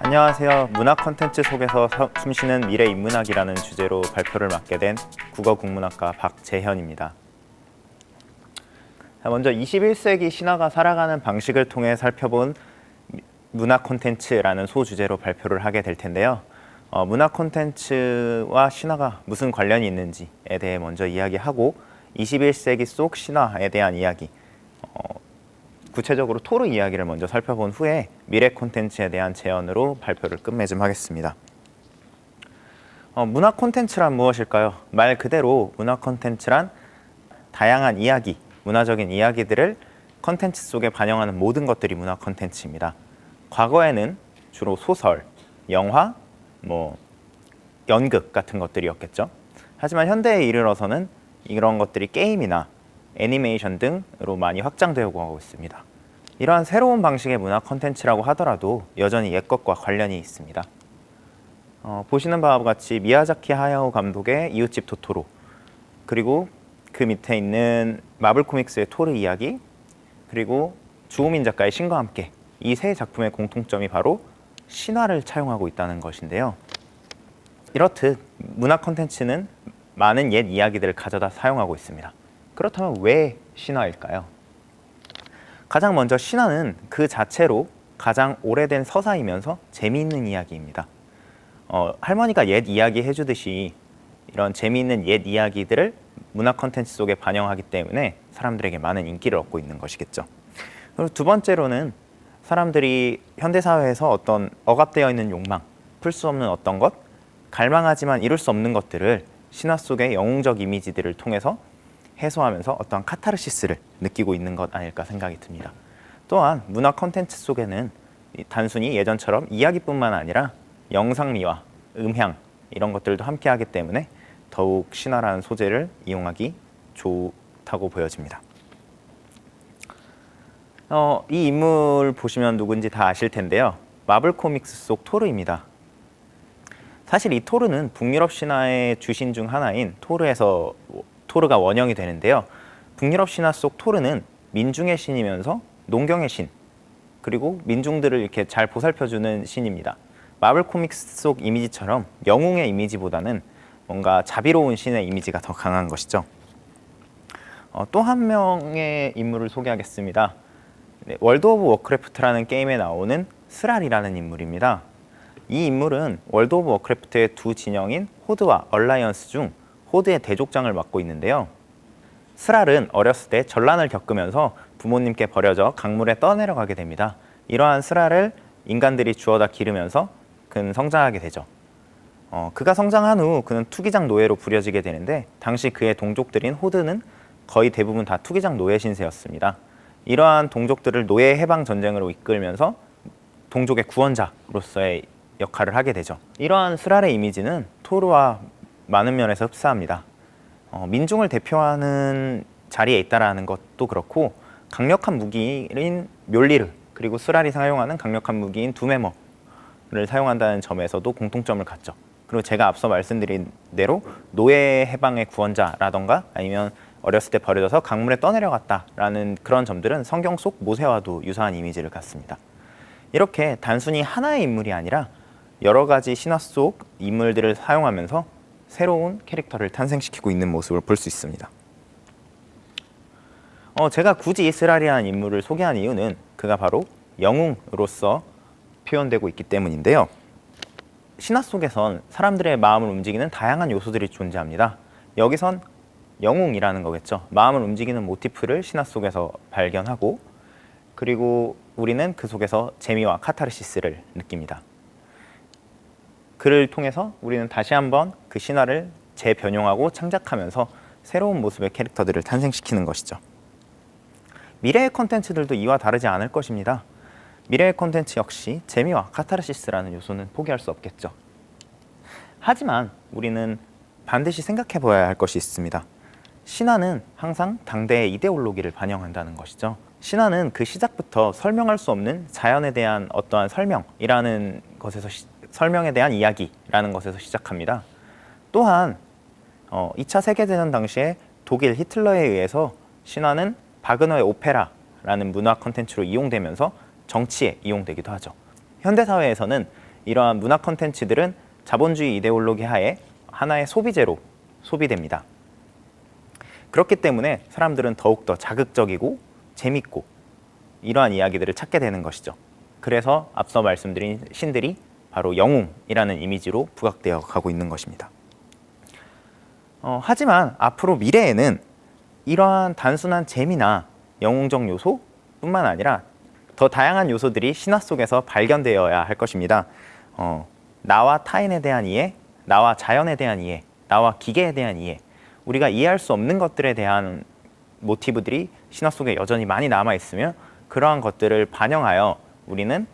안녕하세요. 문화 콘텐츠 속에서 숨쉬는 미래 인문학이라는 주제로 발표를 맡게 된 국어국문학과 박재현입니다. 먼저 21세기 신화가 살아가는 방식을 통해 살펴본 문화 콘텐츠라는 소주제로 발표를 하게 될 텐데요. 문화 콘텐츠와 신화가 무슨 관련이 있는지에 대해 먼저 이야기하고 21세기 속 신화에 대한 이야기, 구체적으로 토르 이야기를 먼저 살펴본 후에 미래 콘텐츠에 대한 제언으로 발표를 끝맺음하겠습니다. 문화 콘텐츠란 무엇일까요? 말 그대로 문화 콘텐츠란 다양한 이야기, 문화적인 이야기들을 콘텐츠 속에 반영하는 모든 것들이 문화 콘텐츠입니다. 과거에는 주로 소설, 영화, 연극 같은 것들이었겠죠. 하지만 현대에 이르러서는 이런 것들이 게임이나 애니메이션 등으로 많이 확장되고 하고 있습니다. 이러한 새로운 방식의 문화 콘텐츠라고 하더라도 여전히 옛것과 관련이 있습니다. 보시는 바와 같이 미야자키 하야오 감독의 이웃집 토토로, 그리고 그 밑에 있는 마블 코믹스의 토르 이야기, 그리고 주호민 작가의 신과 함께, 이 세 작품의 공통점이 바로 신화를 차용하고 있다는 것인데요. 이렇듯 문화 콘텐츠는 많은 옛 이야기들을 가져다 사용하고 있습니다. 그렇다면 왜 신화일까요? 가장 먼저 신화는 그 자체로 가장 오래된 서사이면서 재미있는 이야기입니다. 할머니가 옛 이야기 해주듯이 이런 재미있는 옛 이야기들을 문화 콘텐츠 속에 반영하기 때문에 사람들에게 많은 인기를 얻고 있는 것이겠죠. 그리고 두 번째로는 사람들이 현대사회에서 어떤 억압되어 있는 욕망, 풀 수 없는 어떤 것, 갈망하지만 이룰 수 없는 것들을 신화 속의 영웅적 이미지들을 통해서 해소하면서 어떠한 카타르시스를 느끼고 있는 것 아닐까 생각이 듭니다. 또한 문화 콘텐츠 속에는 단순히 예전처럼 이야기뿐만 아니라 영상미와 음향 이런 것들도 함께 하기 때문에 더욱 신화라는 소재를 이용하기 좋다고 보여집니다. 이 인물 보시면 누군지 다 아실 텐데요. 마블 코믹스 속 토르입니다. 사실 이 토르는 북유럽 신화의 주신 중 하나인 토르가 원형이 되는데요. 북유럽 신화 속 토르는 민중의 신이면서 농경의 신, 그리고 민중들을 이렇게 잘 보살펴주는 신입니다. 마블 코믹스 속 이미지처럼 영웅의 이미지보다는 뭔가 자비로운 신의 이미지가 더 강한 것이죠. 또 한 명의 인물을 소개하겠습니다. 월드 오브 워크래프트라는 게임에 나오는 스랄이라는 인물입니다. 이 인물은 월드 오브 워크래프트의 두 진영인 호드와 얼라이언스 중 호드의 대족장을 맡고 있는데요. 스랄은 어렸을 때 전란을 겪으면서 부모님께 버려져 강물에 떠내려가게 됩니다. 이러한 스랄을 인간들이 주워다 기르면서 그는 성장하게 되죠. 그가 성장한 후 그는 투기장 노예로 부려지게 되는데, 당시 그의 동족들인 호드는 거의 대부분 다 투기장 노예 신세였습니다. 이러한 동족들을 노예 해방 전쟁으로 이끌면서 동족의 구원자로서의 역할을 하게 되죠. 이러한 스랄의 이미지는 토르와 많은 면에서 흡사합니다. 민중을 대표하는 자리에 있다는 것도 그렇고, 강력한 무기인 묠리르, 그리고 스랄이 사용하는 강력한 무기인 두메머를 사용한다는 점에서도 공통점을 갖죠. 그리고 제가 앞서 말씀드린 대로 노예 해방의 구원자라던가 아니면 어렸을 때 버려져서 강물에 떠내려갔다라는 그런 점들은 성경 속 모세와도 유사한 이미지를 갖습니다. 이렇게 단순히 하나의 인물이 아니라 여러 가지 신화 속 인물들을 사용하면서 새로운 캐릭터를 탄생시키고 있는 모습을 볼 수 있습니다. 제가 굳이 스랄이라는 인물을 소개한 이유는 그가 바로 영웅으로서 표현되고 있기 때문인데요. 신화 속에선 사람들의 마음을 움직이는 다양한 요소들이 존재합니다. 여기선 영웅이라는 거겠죠. 마음을 움직이는 모티프를 신화 속에서 발견하고, 그리고 우리는 그 속에서 재미와 카타르시스를 느낍니다. 그를 통해서 우리는 다시 한번 그 신화를 재변용하고 창작하면서 새로운 모습의 캐릭터들을 탄생시키는 것이죠. 미래의 콘텐츠들도 이와 다르지 않을 것입니다. 미래의 콘텐츠 역시 재미와 카타르시스라는 요소는 포기할 수 없겠죠. 하지만 우리는 반드시 생각해 보아야 할 것이 있습니다. 신화는 항상 당대의 이데올로기를 반영한다는 것이죠. 신화는 그 시작부터 설명할 수 없는 자연에 대한 어떠한 설명이라는 것에서 설명에 대한 이야기라는 것에서 시작합니다. 또한 2차 세계대전 당시에 독일 히틀러에 의해서 신화는 바그너의 오페라라는 문화 콘텐츠로 이용되면서 정치에 이용되기도 하죠. 현대사회에서는 이러한 문화 콘텐츠들은 자본주의 이데올로기 하에 하나의 소비재로 소비됩니다. 그렇기 때문에 사람들은 더욱더 자극적이고 재밌고 이러한 이야기들을 찾게 되는 것이죠. 그래서 앞서 말씀드린 신들이 바로 영웅이라는 이미지로 부각되어 가고 있는 것입니다. 하지만 앞으로 미래에는 이러한 단순한 재미나 영웅적 요소뿐만 아니라 더 다양한 요소들이 신화 속에서 발견되어야 할 것입니다. 나와 타인에 대한 이해, 나와 자연에 대한 이해, 나와 기계에 대한 이해, 우리가 이해할 수 없는 것들에 대한 모티브들이 신화 속에 여전히 많이 남아있으며 그러한 것들을 반영하여 우리는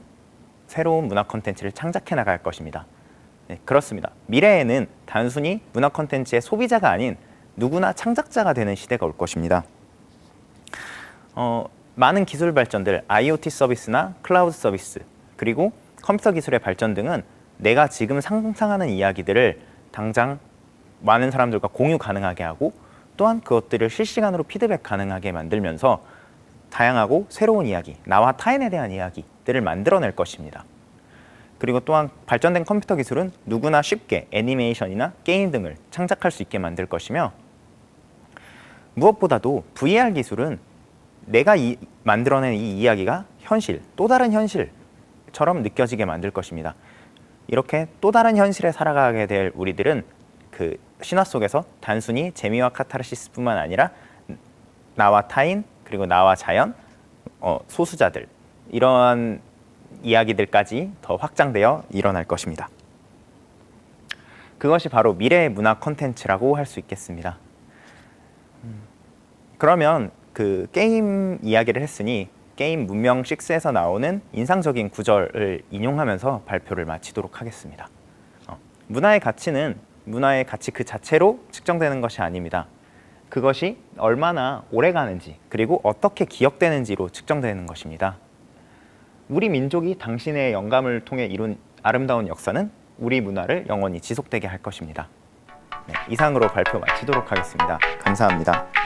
새로운 문화 콘텐츠를 창작해 나갈 것입니다. 네, 그렇습니다. 미래에는 단순히 문화 콘텐츠의 소비자가 아닌 누구나 창작자가 되는 시대가 올 것입니다. 많은 기술 발전들, IoT 서비스나 클라우드 서비스, 그리고 컴퓨터 기술의 발전 등은 내가 지금 상상하는 이야기들을 당장 많은 사람들과 공유 가능하게 하고 또한 그것들을 실시간으로 피드백 가능하게 만들면서 다양하고 새로운 이야기, 나와 타인에 대한 이야기들을 만들어낼 것입니다. 그리고 또한 발전된 컴퓨터 기술은 누구나 쉽게 애니메이션이나 게임 등을 창작할 수 있게 만들 것이며 무엇보다도 VR 기술은 내가 만들어낸 이 이야기가 현실, 또 다른 현실처럼 느껴지게 만들 것입니다. 이렇게 또 다른 현실에 살아가게 될 우리들은 그 신화 속에서 단순히 재미와 카타르시스뿐만 아니라 나와 타인, 그리고 나와 자연, 소수자들 이러한 이야기들까지 더 확장되어 일어날 것입니다. 그것이 바로 미래의 문화 콘텐츠라고 할 수 있겠습니다. 그러면 그 게임 이야기를 했으니 게임 문명 6에서 나오는 인상적인 구절을 인용하면서 발표를 마치도록 하겠습니다. 문화의 가치는 문화의 가치 그 자체로 측정되는 것이 아닙니다. 그것이 얼마나 오래 가는지 그리고 어떻게 기억되는지로 측정되는 것입니다. 우리 민족이 당신의 영감을 통해 이룬 아름다운 역사는 우리 문화를 영원히 지속되게 할 것입니다. 네, 이상으로 발표 마치도록 하겠습니다. 감사합니다.